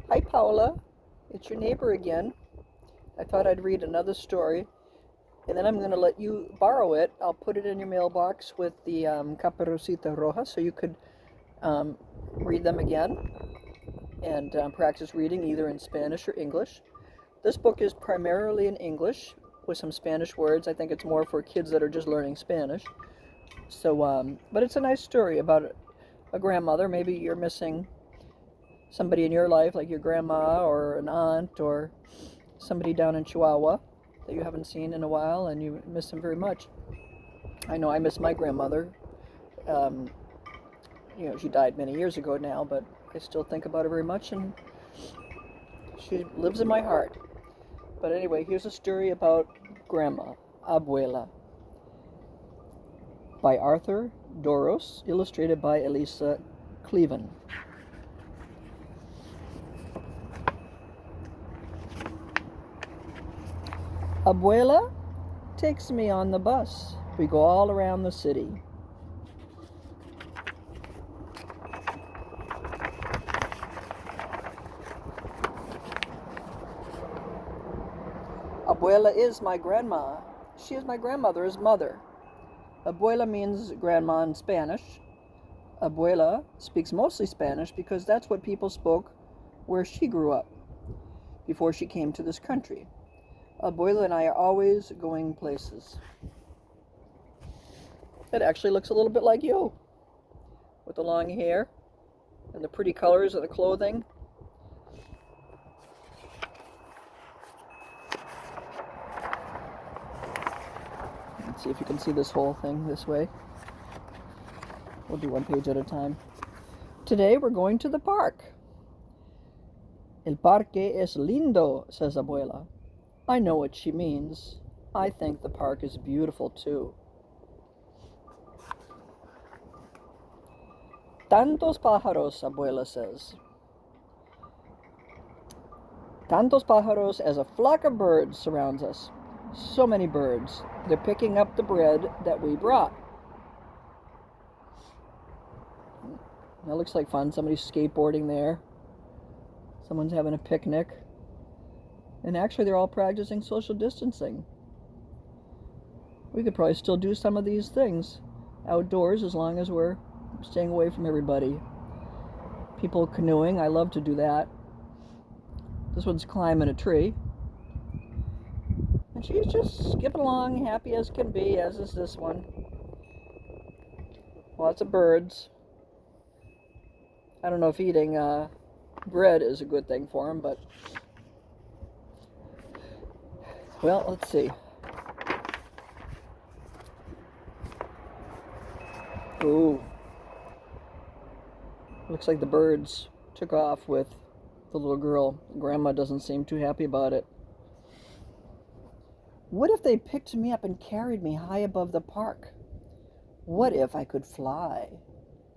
Hi, Paula. It's your neighbor again. I thought I'd read another story, and then I'm going to let you borrow it. I'll put it in your mailbox with the Caperucita Roja so you could read them again and practice reading either in Spanish or English. This book is primarily in English with some Spanish words. I think it's more for kids that are just learning Spanish. So, but it's a nice story about a grandmother. Maybe you're missing somebody in your life, like your grandma or an aunt or somebody down in Chihuahua that you haven't seen in a while and you miss them very much. I know I miss my grandmother. Um, she died many years ago now, but I still think about her very much and she lives in my heart. But anyway, here's a story about Grandma, Abuela, by Arthur Dorros, illustrated by Elisa Cleven. Abuela takes me on the bus. We go all around the city. Abuela is my grandma. She is my grandmother's mother. Abuela means grandma in Spanish. Abuela speaks mostly Spanish because that's what people spoke where she grew up before she came to this country. Abuela and I are always going places. It actually looks a little bit like you, with the long hair and the pretty colors of the clothing. Let's see if you can see this whole thing this way. We'll do one page at a time. Today we're going to the park. El parque es lindo, says Abuela. I know what she means. I think the park is beautiful too. Tantos pájaros, Abuela says. Tantos pájaros as a flock of birds surrounds us. So many birds. They're picking up the bread that we brought. That looks like fun. Somebody's skateboarding there. Someone's having a picnic. And actually they're all practicing social distancing. We could probably still do some of these things outdoors as long as we're staying away from everybody. People canoeing, I love to do that. This one's climbing a tree. And she's just skipping along, happy as can be, as is this one. Lots of birds. I don't know if eating bread is a good thing for them, but... Well, let's see. Ooh. Looks like the birds took off with the little girl. Grandma doesn't seem too happy about it. What if they picked me up and carried me high above the park? What if I could fly?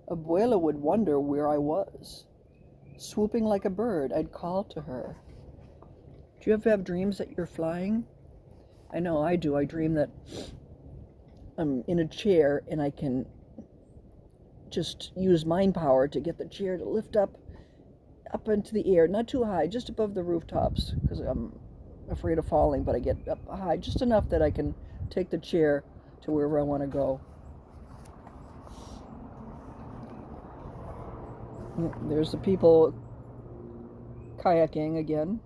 Abuela would wonder where I was. Swooping like a bird, I'd call to her. Do you ever have dreams that you're flying? I know I do. I dream that I'm in a chair and I can just use mind power to get the chair to lift up into the air, not too high, just above the rooftops, because I'm afraid of falling, but I get up high just enough that I can take the chair to wherever I want to go. There's the people kayaking again.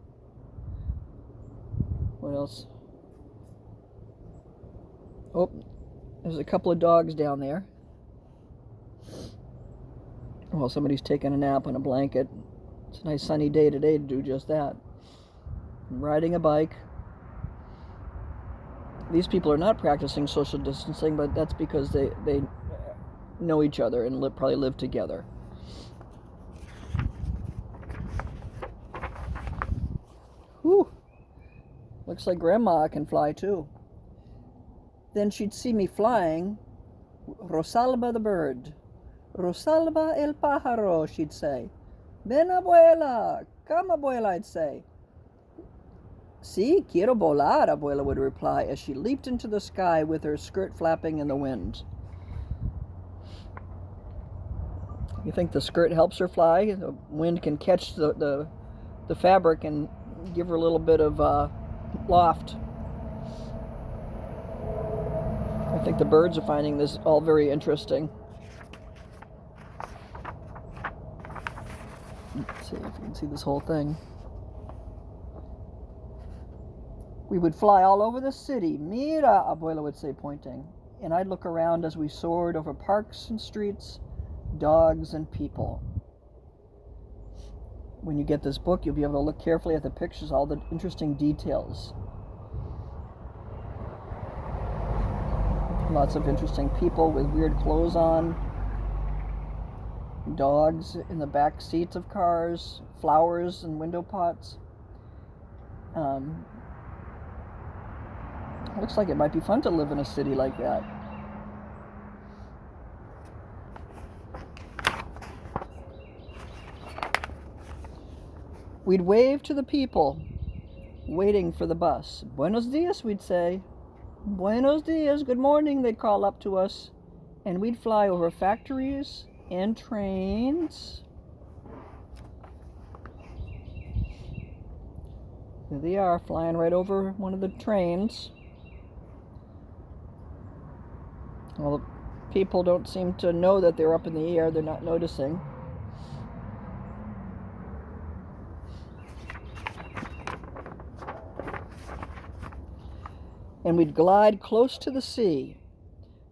What else? Oh, there's a couple of dogs down there. Well, somebody's taking a nap on a blanket. It's a nice sunny day today to do just that. I'm riding a bike. These people are not practicing social distancing, but that's because they know each other and probably live together. Whew. Looks like Grandma can fly too. Then she'd see me flying. Rosalba the bird. Rosalba el pájaro, she'd say. Ven, Abuela. Come, Abuela, I'd say. Sí, quiero volar, Abuela would reply as she leaped into the sky with her skirt flapping in the wind. You think the skirt helps her fly? The wind can catch the the fabric and give her a little bit of loft. I think the birds are finding this all very interesting. Let's see if you can see this whole thing. We would fly all over the city. Mira, Abuela would say, pointing. And I'd look around as we soared over parks and streets, dogs and people. When you get this book, you'll be able to look carefully at the pictures, all the interesting details. Lots of interesting people with weird clothes on. Dogs in the back seats of cars. Flowers in window pots. Looks like it might be fun to live in a city like that. We'd wave to the people waiting for the bus. Buenos dias, we'd say. Buenos dias, good morning, they'd call up to us. And we'd fly over factories and trains. Here they are, flying right over one of the trains. Well, the people don't seem to know that they're up in the air. They're not noticing. And we'd glide close to the sea.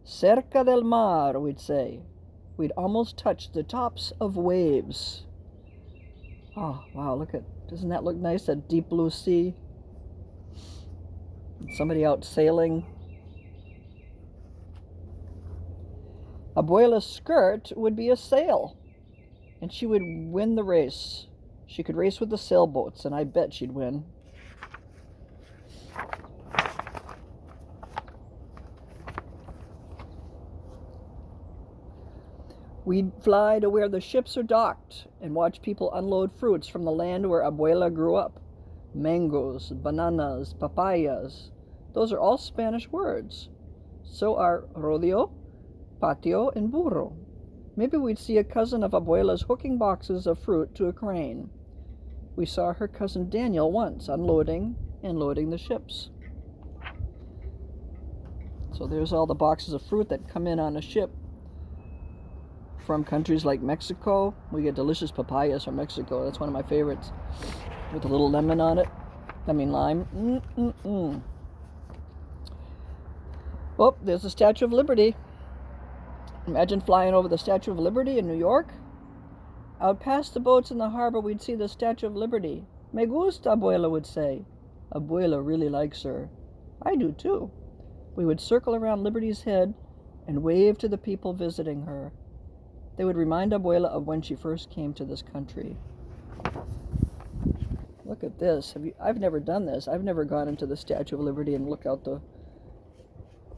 Cerca del mar, we'd say. We'd almost touch the tops of waves. Oh, wow, look at, doesn't that look nice, that deep blue sea? Somebody out sailing. Abuela's skirt would be a sail, and she would win the race. She could race with the sailboats, and I bet she'd win. We'd fly to where the ships are docked and watch people unload fruits from the land where Abuela grew up. Mangoes, bananas, papayas. Those are all Spanish words. So are rodeo, patio, and burro. Maybe we'd see a cousin of Abuela's hooking boxes of fruit to a crane. We saw her cousin Daniel once unloading and loading the ships. So there's all the boxes of fruit that come in on a ship from countries like Mexico. We get delicious papayas from Mexico. That's one of my favorites. With a little lemon on it. I mean lime. Oh, there's the Statue of Liberty. Imagine flying over the Statue of Liberty in New York. Out past the boats in the harbor, we'd see the Statue of Liberty. Me gusta, Abuela would say. Abuela really likes her. I do too. We would circle around Liberty's head and wave to the people visiting her. They would remind Abuela of when she first came to this country. Look at this. I've never done this. I've never gone into the Statue of Liberty and looked out the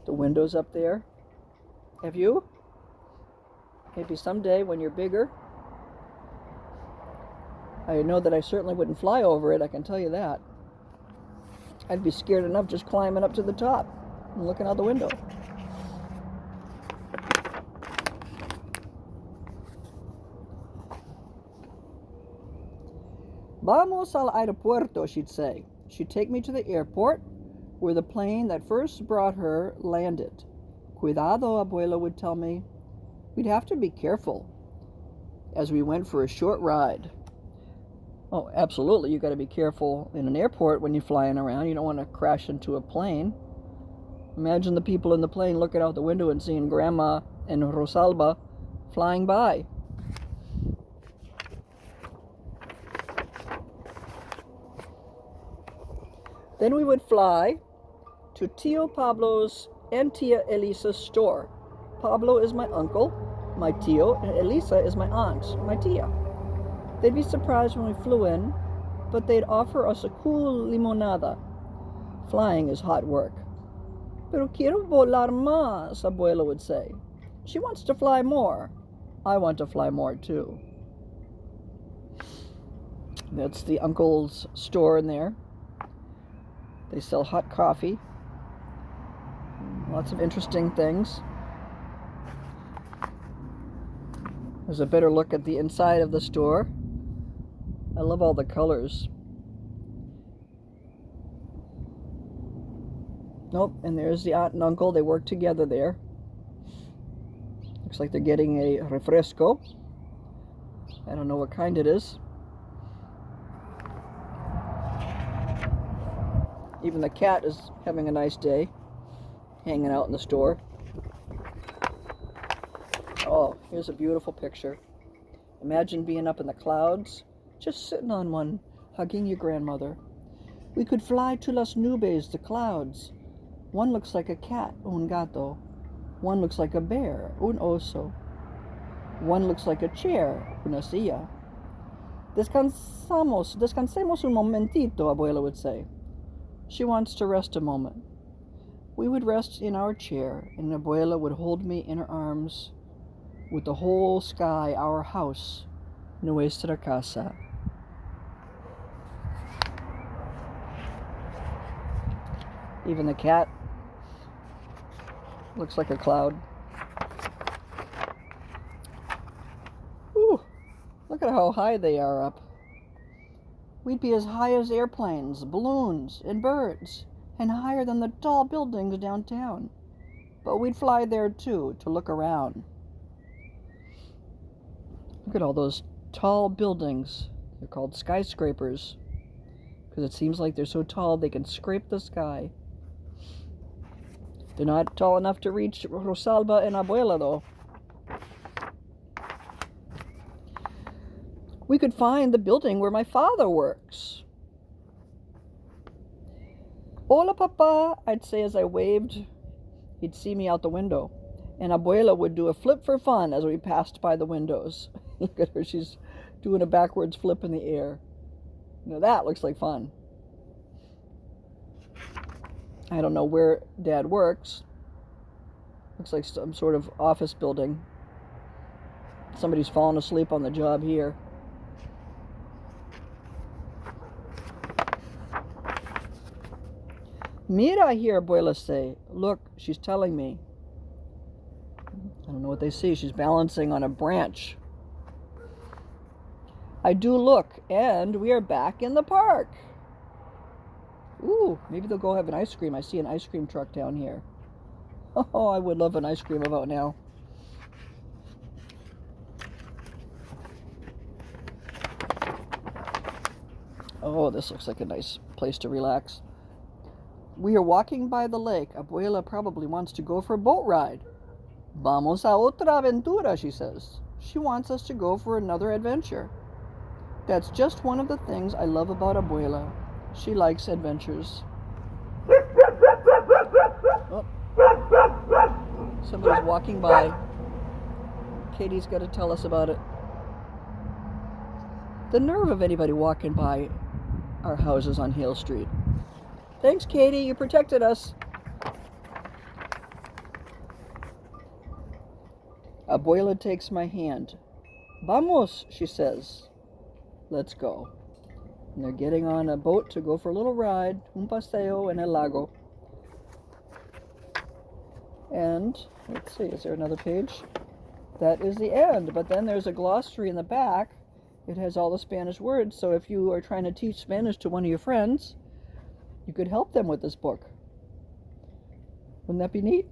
windows up there. Have you? Maybe someday when you're bigger. I know that I certainly wouldn't fly over it, I can tell you that. I'd be scared enough just climbing up to the top and looking out the window. Vamos al aeropuerto, she'd say. She'd take me to the airport where the plane that first brought her landed. Cuidado, Abuela would tell me. We'd have to be careful as we went for a short ride. Oh, absolutely. You got to be careful in an airport when you're flying around. You don't want to crash into a plane. Imagine the people in the plane looking out the window and seeing Grandma and Rosalba flying by. Then we would fly to Tio Pablo's and Tia Elisa's store. Pablo is my uncle, my Tio, and Elisa is my aunt, my Tia. They'd be surprised when we flew in, but they'd offer us a cool limonada. Flying is hot work. Pero quiero volar más, Abuela would say. She wants to fly more. I want to fly more too. That's the uncle's store in there. They sell hot coffee. Lots of interesting things. There's a better look at the inside of the store. I love all the colors. Nope, and there's the aunt and uncle. They work together there. Looks like they're getting a refresco. I don't know what kind it is. Even the cat is having a nice day, hanging out in the store. Oh, here's a beautiful picture. Imagine being up in the clouds, just sitting on one, hugging your grandmother. We could fly to las nubes, the clouds. One looks like a cat, un gato. One looks like a bear, un oso. One looks like a chair, una silla. Descansemos un momentito, Abuela would say. She wants to rest a moment. We would rest in our chair, and Abuela would hold me in her arms with the whole sky, our house, nuestra casa. Even the cat looks like a cloud. Ooh, look at how high they are up. We'd be as high as airplanes, balloons, and birds, and higher than the tall buildings downtown. But we'd fly there too, to look around. Look at all those tall buildings. They're called skyscrapers, because it seems like they're so tall they can scrape the sky. They're not tall enough to reach Rosalba and Abuela, though. We could find the building where my father works. Hola, Papa, I'd say as I waved. He'd see me out the window. And Abuela would do a flip for fun as we passed by the windows. Look at her, she's doing a backwards flip in the air. Now that looks like fun. I don't know where Dad works. Looks like some sort of office building. Somebody's fallen asleep on the job here. Mira, I hear Abuela say. Look, she's telling me. I don't know what they see. She's balancing on a branch. I do look, and we are back in the park. Ooh, maybe they'll go have an ice cream. I see an ice cream truck down here. Oh, I would love an ice cream about now. Oh, this looks like a nice place to relax. We are walking by the lake. Abuela probably wants to go for a boat ride. Vamos a otra aventura, she says. She wants us to go for another adventure. That's just one of the things I love about Abuela. She likes adventures. Oh. Somebody's walking by. Katie's got to tell us about it. The nerve of anybody walking by our houses on Hale Street. Thanks, Katie. You protected us. Abuela takes my hand. Vamos, she says. Let's go. And they're getting on a boat to go for a little ride. Un paseo en el lago. And, let's see, is there another page? That is the end. But then there's a glossary in the back. It has all the Spanish words. So if you are trying to teach Spanish to one of your friends, you could help them with this book. Wouldn't that be neat?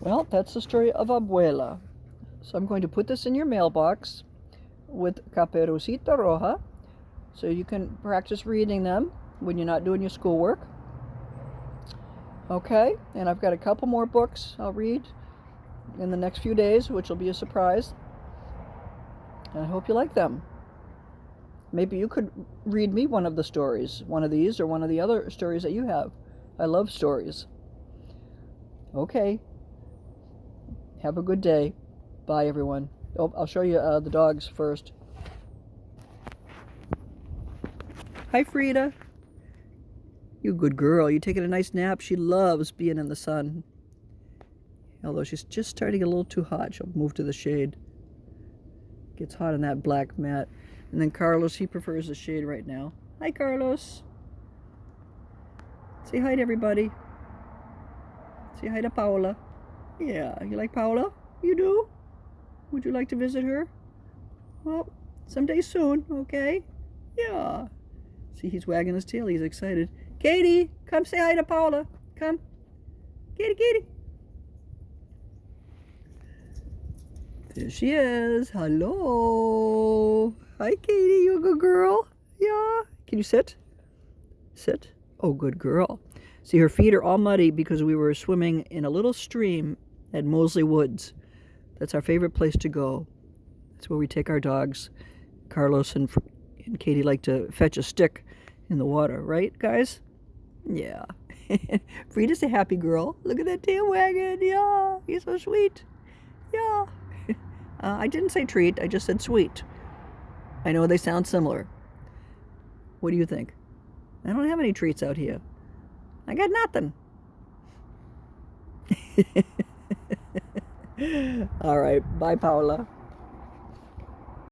Well, that's the story of Abuela. So I'm going to put this in your mailbox with Caperucita Roja, so you can practice reading them when you're not doing your schoolwork. Okay, and I've got a couple more books I'll read in the next few days, which will be a surprise. And I hope you like them. Maybe you could read me one of the stories, one of these or one of the other stories that you have. I love stories. Okay. Have a good day. Bye, everyone. Oh, I'll show you the dogs first. Hi, Frida. You good girl. You taking a nice nap. She loves being in the sun. Although she's just starting a little too hot. She'll move to the shade. Gets hot on that black mat. And then Carlos, he prefers the shade right now. Hi, Carlos. Say hi to everybody. Say hi to Paula. Yeah, you like Paula? You do? Would you like to visit her? Well, someday soon, okay? Yeah. See, he's wagging his tail. He's excited. Katie, come say hi to Paula. Come. Katie, Katie. There she is. Hello. Hi, Katie. You a good girl? Yeah. Can you sit? Sit. Oh, good girl. See, her feet are all muddy because we were swimming in a little stream at Mosley Woods. That's our favorite place to go. That's where we take our dogs. Carlos and Katie like to fetch a stick in the water, right, guys? Yeah. Frida's a happy girl. Look at that tail wagging. Yeah, he's so sweet. Yeah. I didn't say treat, I just said sweet. I know they sound similar. What do you think? I don't have any treats out here. I got nothing. All right, bye, Paula.